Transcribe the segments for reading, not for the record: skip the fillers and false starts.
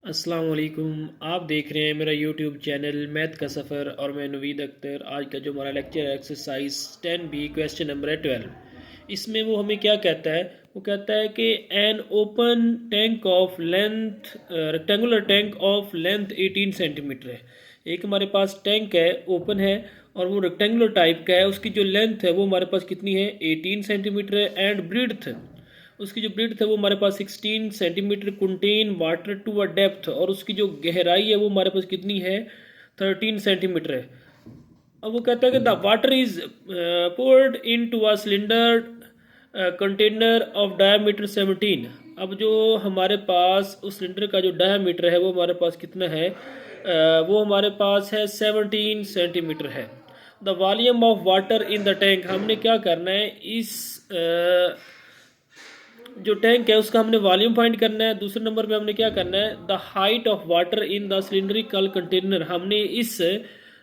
अस्सलाम वालेकुम। आप देख रहे हैं मेरा यूट्यूब चैनल मैथ का सफ़र और मैं नवीद अख्तर। आज का जो हमारा लेक्चर है एक्सरसाइज 10B क्वेश्चन नंबर है 12। इसमें वो हमें क्या कहता है, वो कहता है कि an open tank of length rectangular tank of length 18 centimetre है। एक हमारे पास टैंक है, ओपन है और वो रेक्टेंगुलर टाइप का है। उसकी जो लेंथ है वो हमारे पास कितनी है, 18 सेंटीमीटर है। एंड ब्रीड्थ, उसकी जो ब्रीड्थ है वो हमारे पास 16 centimetre. Contain water to a depth, और उसकी जो गहराई है वो हमारे पास कितनी है, 13 सेंटीमीटर है। अब वो कहता है कि the water is poured into a cylinder container of diameter 17। अब जो हमारे पास उस सिलेंडर का जो डायमीटर है वो हमारे पास कितना है, वो हमारे पास है 17 सेंटीमीटर है। The volume of water in the tank, हमने क्या करना है, इस जो टैंक है उसका हमने वॉल्यूम फाइंड करना है। दूसरे नंबर पे हमने क्या करना है, the height of water in the cylindrical container. हमने इस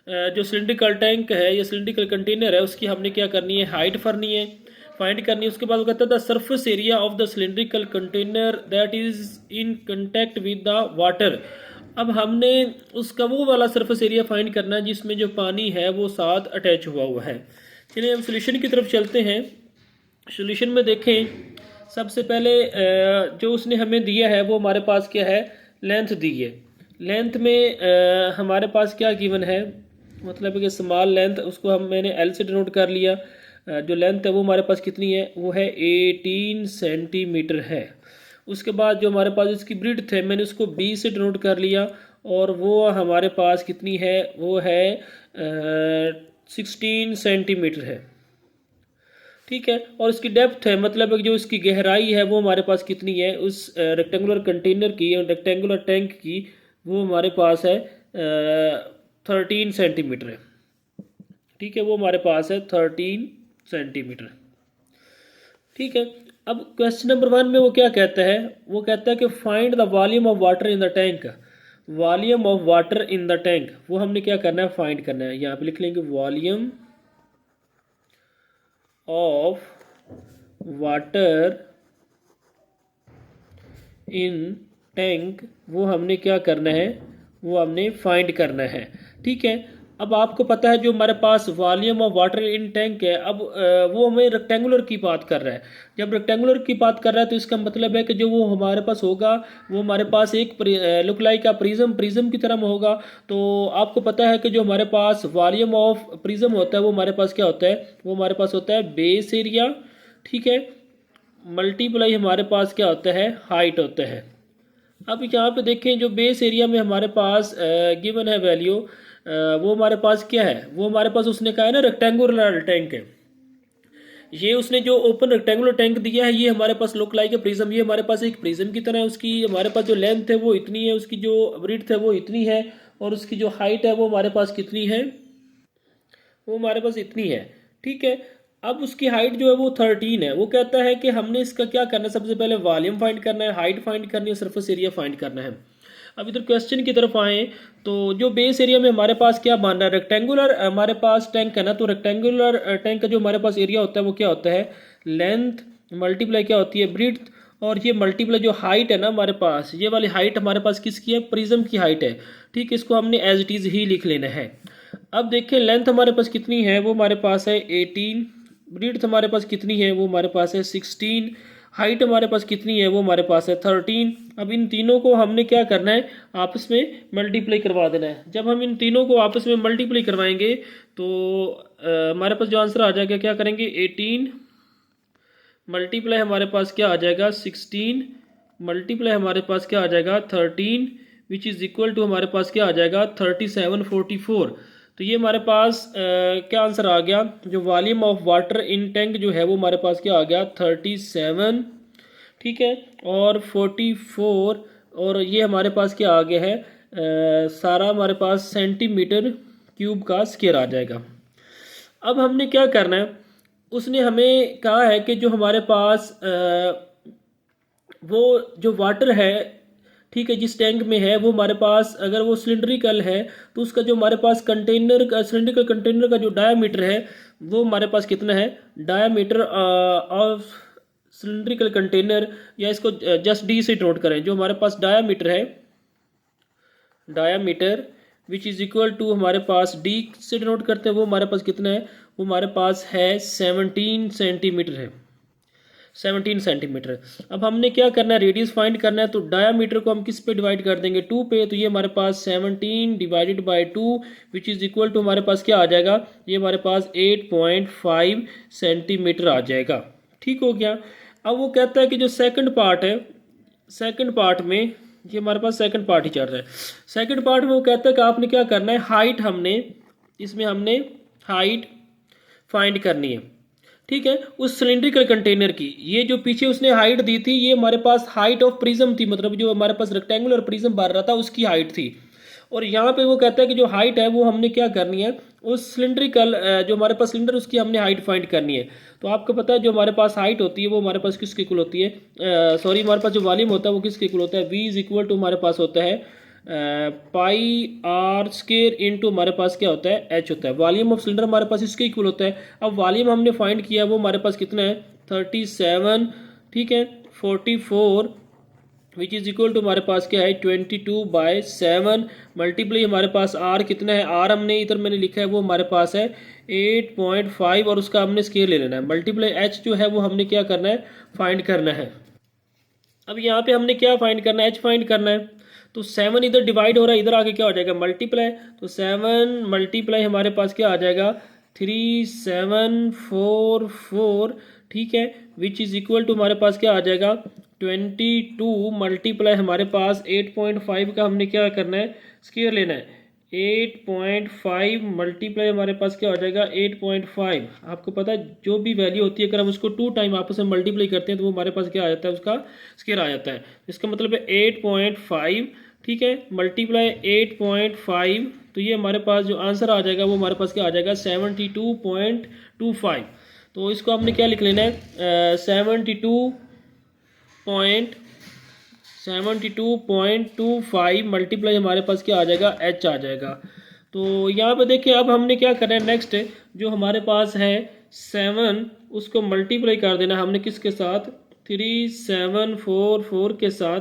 जो सिलिंड्रिकल टैंक है या सिलिंड्रिकल कंटेनर है उसकी हमने क्या करनी है, हाइट करनी है, फाइंड करनी है। उसके बाद वो कहता है the surface area of the cylindrical container that is in contact with the water. अब हमने उसका वो वाला सरफेस एरिया फाइंड करना है जिसमें जो पानी है वो साथ अटैच हुआ है। चलिए हम सोल्यूशन की तरफ चलते हैं। सोल्यूशन में देखें, सबसे पहले जो उसने हमें दिया है वो हमारे पास क्या है, लेंथ दी है। लेंथ में हमारे पास क्या गिवन है, मतलब कि स्मॉल लेंथ, उसको मैंने एल से डिनोट कर लिया। जो लेंथ है वो हमारे पास कितनी है, वो है 18 सेंटीमीटर है। उसके बाद जो हमारे पास इसकी ब्रीड्थ है मैंने उसको बी से डिनोट कर लिया, और वो हमारे पास कितनी है, वो है 16 सेंटीमीटर है। ठीक है, और इसकी डेप्थ है, मतलब जो इसकी गहराई है वो हमारे पास कितनी है, उस रेक्टेंगुलर कंटेनर की, रेक्टेंगुलर टैंक की, वो हमारे पास है 13 सेंटीमीटर है। ठीक है, वो हमारे पास है 13 सेंटीमीटर। ठीक है, अब क्वेश्चन नंबर 1 में वो क्या कहता है, वो कहता है कि find the volume of water in the tank. Volume of water in the tank वो हमने क्या करना है, फाइंड करना है। यहाँ पे लिख लेंगे volume of water in tank, वो हमने क्या करना है, वो हमने फाइंड करना है। ठीक है, अब आपको पता है जो हमारे पास volume of water in tank है, अब वो हमें रेक्टेंगुलर की बात कर रहा है। जब रेक्टेंगुलर की बात कर रहा है तो इसका मतलब है कि जो वो हमारे पास होगा वो हमारे पास एक लुक लाइक का प्रिज्म की तरह होगा। तो आपको पता है कि जो हमारे पास वॉल्यूम ऑफ प्रिज्म होता है वो हमारे पास क्या होता है, वो हमारे पास होता है बेस एरिया। ठीक है, मल्टीप्लाई हमारे पास क्या होता है, हाइट होता है। अब यहाँ पे देखें जो बेस एरिया में हमारे पास गिवन है वैल्यू, वो हमारे पास क्या है, वो हमारे पास उसने कहा है ना रेक्टेंगुलर टैंक है। ये उसने जो ओपन रेक्टेंगुलर टैंक दिया है ये हमारे पास लुक लाइक है प्रिज्म। ये हमारे पास एक प्रिज्म की तरह है। उसकी हमारे पास जो लेंथ है वो इतनी है, उसकी जो ब्रीड्थ है वो इतनी है, और उसकी जो हाइट है वो हमारे पास कितनी है, वो हमारे पास इतनी है। ठीक है, अब उसकी हाइट जो है वो 13 है। वो कहता है कि हमने इसका क्या करना है, सबसे पहले वॉल्यूम फाइंड करना है, हाइट फाइंड करनी है, सरफेस एरिया फाइंड करना है। अब इधर क्वेश्चन की तरफ आए तो जो बेस एरिया में हमारे पास क्या बन रहा है, रेक्टेंगुलर हमारे पास टैंक है ना, तो रेक्टेंगुलर टैंक का जो हमारे पास एरिया होता है वो क्या होता है, लेंथ मल्टीप्लाई क्या होती है, ब्रीड्थ, और ये मल्टीप्लाई जो हाइट है ना हमारे पास, ये वाली हाइट हमारे पास किसकी है, प्रिज्म की हाइट है। ठीक है, इसको हमने एज इट इज़ ही लिख लेना है। अब देखिए लेंथ हमारे पास कितनी है, वो हमारे पास है 18, ब्रीड्थ हमारे पास कितनी है, वो हमारे पास है 16, हाइट हमारे पास कितनी है, वो हमारे पास है 13। अब इन तीनों को हमने क्या करना है, आपस में मल्टीप्लाई करवा देना है। जब हम इन तीनों को आपस में मल्टीप्लाई करवाएंगे तो हमारे पास जो आंसर आ जाएगा, क्या करेंगे, 18 मल्टीप्लाई हमारे पास क्या आ जाएगा, 16 मल्टीप्लाई हमारे पास क्या आ जाएगा, 13, विच इज़ इक्वल टू हमारे पास क्या आ जाएगा, 3744। तो ये हमारे पास क्या आंसर आ गया, जो volume of water in tank जो है वो हमारे पास क्या आ गया, 37। ठीक है, और 44, और ये हमारे पास क्या आ गया है, सारा हमारे पास सेंटीमीटर क्यूब का स्क्वायर आ जाएगा। अब हमने क्या करना है, उसने हमें कहा है कि जो हमारे पास वो जो वाटर है, ठीक है, जिस टैंक में है वो हमारे पास अगर वो सिलिंड्रिकल है तो उसका जो हमारे पास कंटेनर का, सिलिंड्रिकल कंटेनर का जो डायामीटर है वो हमारे पास कितना है, डायामीटर ऑफ सिलिंड्रिकल कंटेनर, या इसको जस्ट डी से नोट करें, जो हमारे पास डायामीटर है diameter which is equal to हमारे पास डी से डिनोट करते हैं, वो हमारे पास कितना है, वो हमारे पास है 17 सेंटीमीटर है, 17 सेंटीमीटर। अब हमने क्या करना है, रेडियस फाइंड करना है, तो डायामीटर को हम किस पे डिवाइड कर देंगे, 2 पे, तो ये हमारे पास 17 divided by 2 which is equal to हमारे पास क्या आ जाएगा, ये हमारे पास 8.5 सेंटीमीटर आ जाएगा। ठीक हो गया। अब वो कहता है कि जो सेकंड पार्ट है, सेकंड पार्ट में ये हमारे पास सेकंड पार्ट ही चल रहा है, सेकंड पार्ट में वो कहता है कि आपने क्या करना है, हाइट हमने इसमें हमने हाइट फाइंड करनी है। ठीक है, उस सिलिंड्रिकल कंटेनर की, ये जो पीछे उसने हाइट दी थी, ये हमारे पास हाइट ऑफ प्रिज्म थी, मतलब जो हमारे पास रेक्टेंगुलर प्रिज्म भर रहा था उसकी हाइट थी। और यहाँ पे वो कहता है कि जो हाइट है वो हमने क्या करनी है, उस सिलिंड्रिकल जो हमारे पास सिलेंडर उसकी हमने हाइट फाइंड करनी है। तो आपको पता है जो हमारे पास हाइट होती है वो हमारे पास किसके इक्वल होती है, सॉरी हमारे पास जो वॉल्यूम होता है वो किसके इक्वल होता है, v इज इक्वल टू हमारे पास होता है पाई आर स्केयर इंटू हमारे पास क्या होता है, एच होता है। वॉल्यूम ऑफ सिलेंडर हमारे पास इसके इक्वल होता है। अब वॉल्यूम हमने फाइंड किया वो हमारे पास कितना है, 37, ठीक है, 44 विच इज़ इक्वल टू हमारे पास क्या है 22/7 मल्टीप्लाई हमारे पास आर कितना है, आर हमने इधर मैंने लिखा है वो हमारे पास है 8.5 और उसका हमने स्केयर ले लेना है, मल्टीप्लाई एच जो है वो हमने क्या करना है, फाइंड करना है। अब यहाँ पे हमने क्या फाइंड करना है, एच फाइंड करना है। तो 7 इधर डिवाइड हो रहा है, इधर आके क्या हो जाएगा, मल्टीप्लाई, तो 7 मल्टीप्लाई हमारे पास क्या आ जाएगा 3744, ठीक है, विच इज़ इक्वल टू हमारे पास क्या आ जाएगा 22 मल्टीप्लाई हमारे पास 8.5 का हमने क्या करना है, स्क्वायर लेना है, 8.5 मल्टीप्लाई हमारे पास क्या हो जाएगा 8.5। आपको पता है जो भी वैल्यू होती है अगर हम उसको 2 टाइम आपस में मल्टीप्लाई करते हैं तो वो हमारे पास क्या आ जाता है, उसका स्क्वायर आ जाता है। इसका मतलब है 8.5, ठीक है, मल्टीप्लाई 8.5, तो ये हमारे पास जो आंसर आ जाएगा वो हमारे पास क्या आ जाएगा 72.25। तो इसको हमने क्या लिख लेना है 72.25 मल्टीप्लाई हमारे पास क्या आ जाएगा, एच आ जाएगा। तो यहाँ पे देखिए अब हमने क्या करना है, नेक्स्ट जो हमारे पास है 7 उसको मल्टीप्लाई कर देना हमने किसके साथ, 3744 के साथ,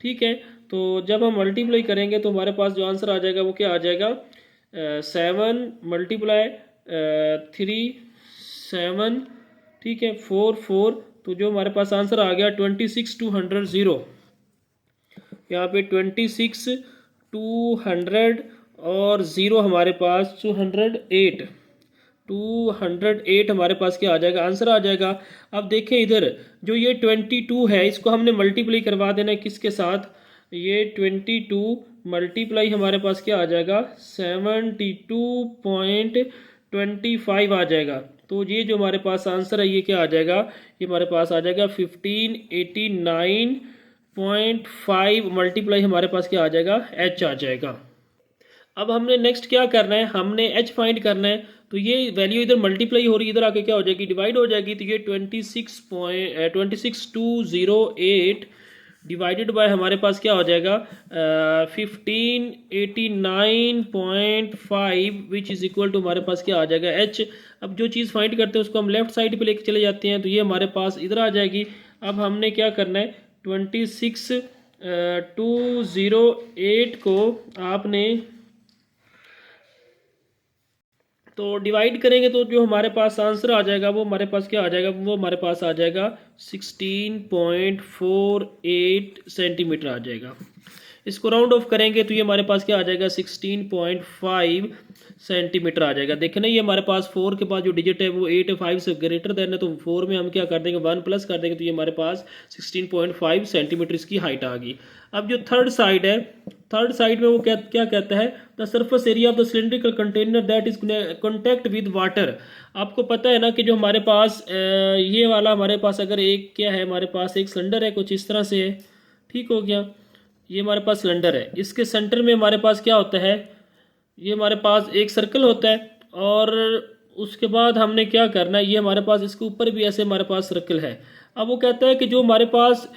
ठीक है। तो जब हम मल्टीप्लाई करेंगे तो हमारे पास जो आंसर आ जाएगा वो क्या आ जाएगा 7 मल्टीप्लाई 37, ठीक है, 44, तो जो हमारे पास आंसर आ गया 26,200, यहाँ पे 26,200 और 0 हमारे पास 208 हमारे पास क्या आ जाएगा, आंसर आ जाएगा। अब देखें इधर जो ये 22 है इसको हमने मल्टीप्लाई करवा देना है किसके साथ, ये 22 मल्टीप्लाई हमारे पास क्या आ जाएगा 72.25 आ जाएगा। तो ये जो हमारे पास आंसर है ये क्या आ जाएगा, ये हमारे पास आ जाएगा 1589.5 मल्टीप्लाई हमारे पास क्या आ जाएगा, एच आ जाएगा। अब हमने नेक्स्ट क्या करना है, हमने एच फाइंड करना है। तो ये वैल्यू इधर मल्टीप्लाई हो रही है, इधर आके क्या हो जाएगी, डिवाइड हो जाएगी। तो ये 26,208 डिवाइडेड बाय हमारे पास क्या हो जाएगा 1589.5 विच इज़ इक्वल टू हमारे पास क्या आ जाएगा एच। अब जो चीज़ फाइंड करते हैं उसको हम लेफ्ट साइड पे लेके चले जाते हैं, तो ये हमारे पास इधर आ जाएगी। अब हमने क्या करना है 26,208 को आपने तो डिवाइड करेंगे तो जो हमारे पास आंसर आ जाएगा वो हमारे पास क्या आ जाएगा, वो हमारे पास आ जाएगा 16.48 सेंटीमीटर आ जाएगा। इसको राउंड ऑफ करेंगे तो ये हमारे पास क्या आ जाएगा 16.5 सेंटीमीटर आ जाएगा। देखें ना ये हमारे पास 4 के बाद जो डिजिट है वो 8 5 से ग्रेटर देन है, तो 4 में हम क्या कर देंगे 1 प्लस कर देंगे, तो ये हमारे पास 16.5 सेंटीमीटर इसकी हाइट आ गई। अब जो थर्ड साइड है, थर्ड साइड में वो क्या कहता है, the surface area of the cylindrical container that is contact with water. आपको पता है ना कि जो हमारे पास ये वाला हमारे पास अगर एक क्या है, हमारे पास एक सिलेंडर है कुछ इस तरह से है, ठीक हो गया, ये हमारे पास सिलेंडर है, इसके सेंटर में हमारे पास क्या होता है, ये हमारे पास एक सर्कल होता है, और उसके बाद हमने क्या करना है, ये हमारे पास इसके ऊपर भी ऐसे हमारे पास सर्कल है। अब वो कहता है कि जो हमारे पास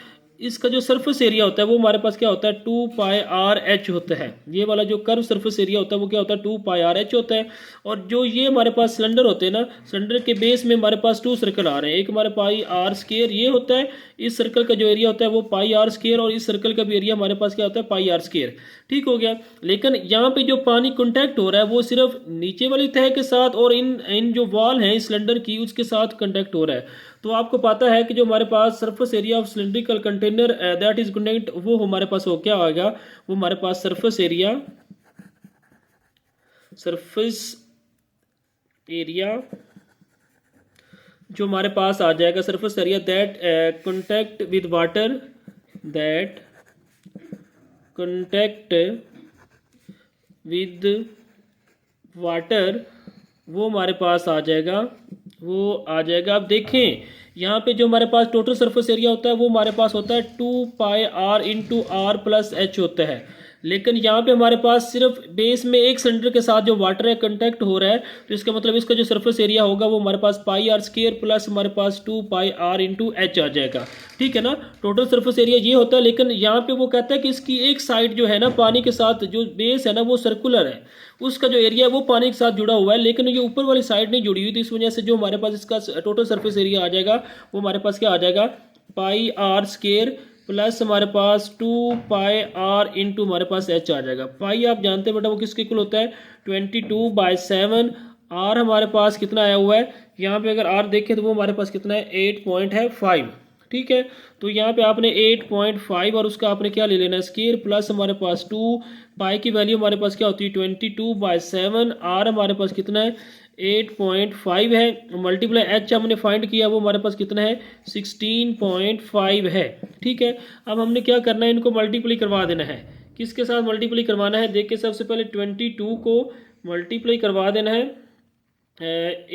इसका जो सरफेस एरिया होता है वो हमारे पास क्या होता है 2πr/h होता है। ये वाला जो कर्व सरफेस एरिया होता है वो क्या होता है 2πr/h होता है। और जो ये हमारे पास सिलेंडर होते हैं ना, सिलेंडर के बेस में हमारे पास 2 सर्कल आ रहे हैं। एक हमारे πr² ये होता है, इस सर्कल का जो एरिया होता है वो πr², और इस सर्कल का भी एरिया हमारे पास क्या होता है πr²। ठीक हो गया। लेकिन यहाँ पे जो पानी कॉन्टैक्ट हो रहा है वो सिर्फ नीचे वाली तह के साथ और इन जो वॉल है सिलेंडर की उसके साथ कॉन्टैक्ट हो रहा है। तो आपको पता है कि जो हमारे पास surface area of cylindrical container that is content, वो हमारे पास हो क्या आएगा, वो हमारे पास सरफेस एरिया जो हमारे पास आ जाएगा, surface area that contact with water, that contact with water, वो हमारे पास आ जाएगा, वो आ जाएगा। अब देखें यहाँ पे जो हमारे पास टोटल सरफेस एरिया होता है वो हमारे पास होता है 2πr/r+h होता है। लेकिन यहाँ पे हमारे पास सिर्फ बेस में एक सिलेंडर के साथ जो वाटर है कंटेक्ट हो रहा है, तो इसका मतलब इसका जो सरफेस एरिया होगा वो हमारे पास πr² प्लस हमारे पास 2πr/h आ जाएगा। ठीक है ना, टोटल सरफेस एरिया ये होता है। लेकिन यहाँ पे वो कहता है कि इसकी एक साइड जो है ना पानी के साथ, जो बेस है ना वो सर्कुलर है, उसका जो एरिया है वो पानी के साथ जुड़ा हुआ है, लेकिन ये ऊपर वाली साइड नहीं जुड़ी हुई। तो इस वजह से जो हमारे पास इसका टोटल सरफेस एरिया आ जाएगा वो हमारे पास क्या आ जाएगा πr² प्लस हमारे पास 2πr इंटू हमारे पास h आ जाएगा। पाई आप जानते हैं बेटा वो किसके इक्वल होता है 22/7। r हमारे पास कितना आया हुआ है, यहाँ पे अगर r देखें तो वो हमारे पास कितना है 8.5। ठीक है, तो यहाँ पे आपने 8.5 और उसका आपने क्या ले लेना है स्क्वायर, प्लस हमारे पास 2, पाई की वैल्यू हमारे पास क्या होती है 22/7, r हमारे पास कितना है 8.5 है, मल्टीप्लाई h हमने फाइंड किया वो हमारे पास कितना है 16.5 है। ठीक है, अब हमने क्या करना है, इनको मल्टीप्लाई करवा देना है। किसके साथ मल्टीप्लाई करवाना है, देखिए सबसे पहले 22 को मल्टीप्लाई करवा देना है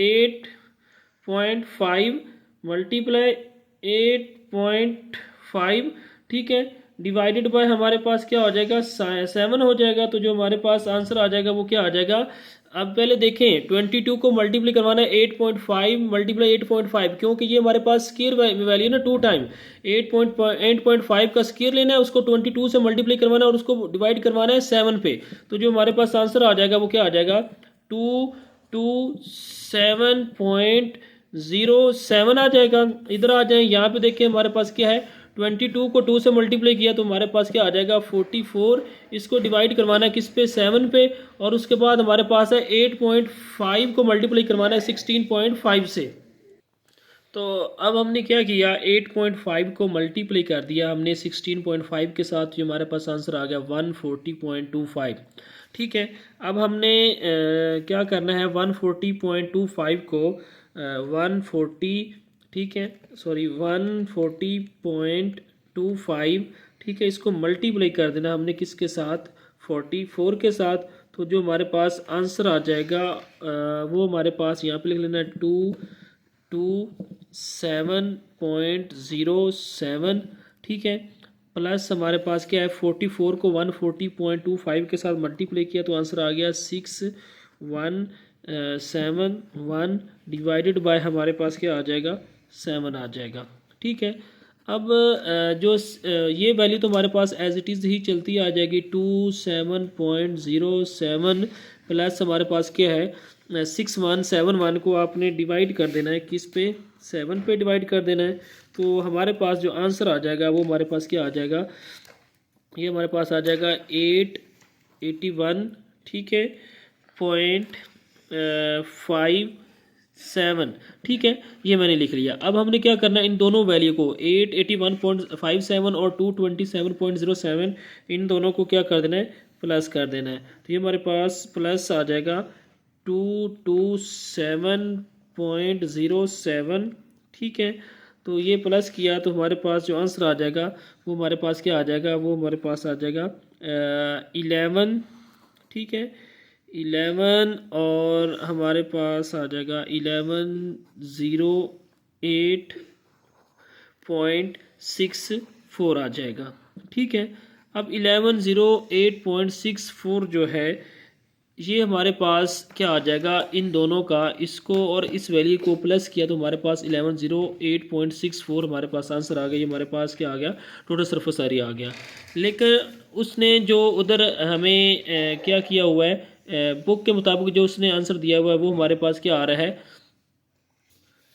8.5 मल्टीप्लाई 8.5। ठीक है, डिवाइडेड बाय हमारे पास क्या हो जाएगा 7 हो जाएगा। तो जो हमारे पास आंसर आ जाएगा वो क्या आ जाएगा, अब पहले देखें 22 को मल्टीप्लाई करवाना है 8.5 मल्टीप्लाई 8.5, क्योंकि ये हमारे पास स्क्वायर वैल्यू ना 2 टाइम 8.5 का स्क्वायर लेना है, उसको 22 से मल्टीप्लाई करवाना है और उसको डिवाइड करवाना है 7 पे। तो जो हमारे पास आंसर आ जाएगा वो क्या आ जाएगा 227.07 आ जाएगा। इधर आ जाए, यहाँ पे देखिए हमारे पास क्या है 22 को 2 से मल्टीप्लाई किया तो हमारे पास क्या आ जाएगा 44। इसको डिवाइड करवाना है किस पे 7 पे, और उसके बाद हमारे पास है 8.5 को मल्टीप्लाई करवाना है 16.5 से। तो अब हमने क्या किया 8.5 को मल्टीप्लाई कर दिया हमने 16.5 के साथ, जो हमारे पास आंसर आ गया 140.25। ठीक है, अब हमने क्या करना है 140.25 को 140, ठीक है सॉरी 140.25, ठीक है, इसको मल्टीप्लाई कर देना हमने किसके साथ 44 के साथ। तो जो हमारे पास आंसर आ जाएगा वो हमारे पास यहाँ पे लिख लेना 227.07। ठीक है, प्लस हमारे पास क्या है 44 को 140.25 के साथ मल्टीप्लाई किया तो आंसर आ गया 6171 डिवाइडेड बाय हमारे पास क्या आ जाएगा 7 आ जाएगा। ठीक है, अब जो ये वैल्यू तो हमारे पास एज इट इज़ ही चलती आ जाएगी 27.07 प्लस हमारे पास क्या है 6171 को आपने डिवाइड कर देना है किस पे 7 पे डिवाइड कर देना है। तो हमारे पास जो आंसर आ जाएगा वो हमारे पास क्या आ जाएगा, ये हमारे पास आ जाएगा 881, ठीक है, .57। ठीक है, ये मैंने लिख लिया। अब हमने क्या करना है इन दोनों वैल्यू को 881.57 और 227.07 इन दोनों को क्या कर देना है प्लस कर देना है। तो ये हमारे पास प्लस आ जाएगा 227.07। ठीक है, तो ये प्लस किया तो हमारे पास जो आंसर आ जाएगा वो हमारे पास क्या आ जाएगा, वो हमारे पास आ जाएगा 11। ठीक है, 11 और हमारे पास आ जाएगा 1108.64 आ जाएगा। ठीक है, अब 1108.64 जो है ये हमारे पास क्या आ जाएगा, इन दोनों का, इसको और इस वैल्यू को प्लस किया तो हमारे पास 1108.64 हमारे पास आंसर आ गया। ये हमारे पास क्या आ गया, टोटल सरफेस एरिया आ गया। लेकिन उसने जो उधर हमें क्या किया हुआ है, बुक के मुताबिक जो उसने आंसर दिया हुआ है वो हमारे पास क्या आ रहा है,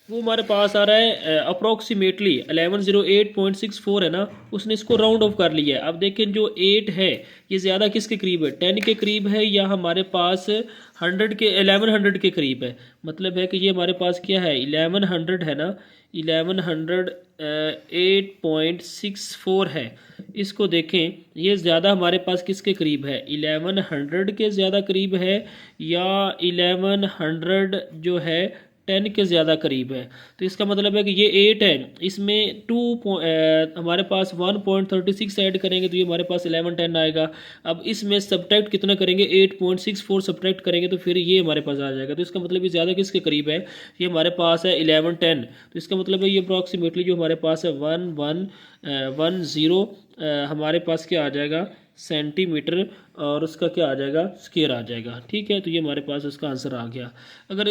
वो हमारे पास आ रहा है अप्रोक्सीमेटली 1108.64 है ना, उसने इसको राउंड ऑफ कर लिया है। अब देखें जो 8 है ये ज़्यादा किसके करीब है, 10 के करीब है, या हमारे पास 100 के 1100 के करीब है। मतलब है कि ये हमारे पास क्या है, 1100 है ना, 1108.64 है। इसको देखें, ये ज़्यादा हमारे पास किसके करीब है, 1100 के ज़्यादा करीब है, या 1100 जो है 10 के ज़्यादा करीब है। तो इसका मतलब है कि ये 8 है, इसमें हमारे पास 1.36 ऐड करेंगे तो ये हमारे पास 1110 आएगा। अब इसमें सब्ट्रैक्ट कितना करेंगे, 8.64 सब्ट्रैक्ट करेंगे तो फिर ये हमारे पास आ जाएगा। तो इसका मतलब ये ज़्यादा किसके करीब है, ये हमारे पास है 1110। तो इसका मतलब है ये अप्रॉक्सीमेटली जो हमारे पास है 1110 हमारे पास क्या आ जाएगा, सेंटीमीटर, और उसका क्या आ जाएगा, स्क्वायर आ जाएगा। ठीक है, तो ये हमारे पास उसका आंसर आ गया। अगर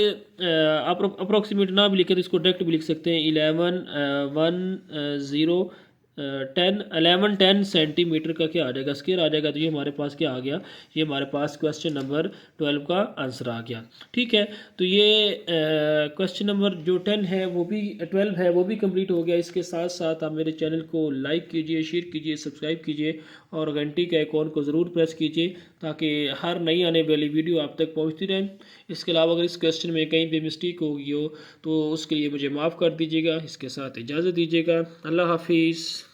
आप अप्रोक्सीमेट ना भी लिखे तो इसको डायरेक्ट भी लिख सकते हैं, 1110 सेंटीमीटर का क्या आ जाएगा, स्क्वायर आ जाएगा। तो ये हमारे पास क्या आ गया, ये हमारे पास क्वेश्चन नंबर 12 का आंसर आ गया। ठीक है, तो ये क्वेश्चन नंबर जो 10 है वो भी 12 है वो भी कंप्लीट हो गया। इसके साथ साथ आप मेरे चैनल को लाइक कीजिए, शेयर कीजिए, सब्सक्राइब कीजिए और घंटी के आइकॉन को ज़रूर प्रेस कीजिए ताकि हर नई आने वाली वीडियो आप तक पहुंचती रहे। इसके अलावा अगर इस क्वेश्चन में कहीं भी मिस्टेक हो गई हो तो उसके लिए मुझे माफ़ कर दीजिएगा। इसके साथ इजाज़त दीजिएगा। अल्लाह हाफिज़।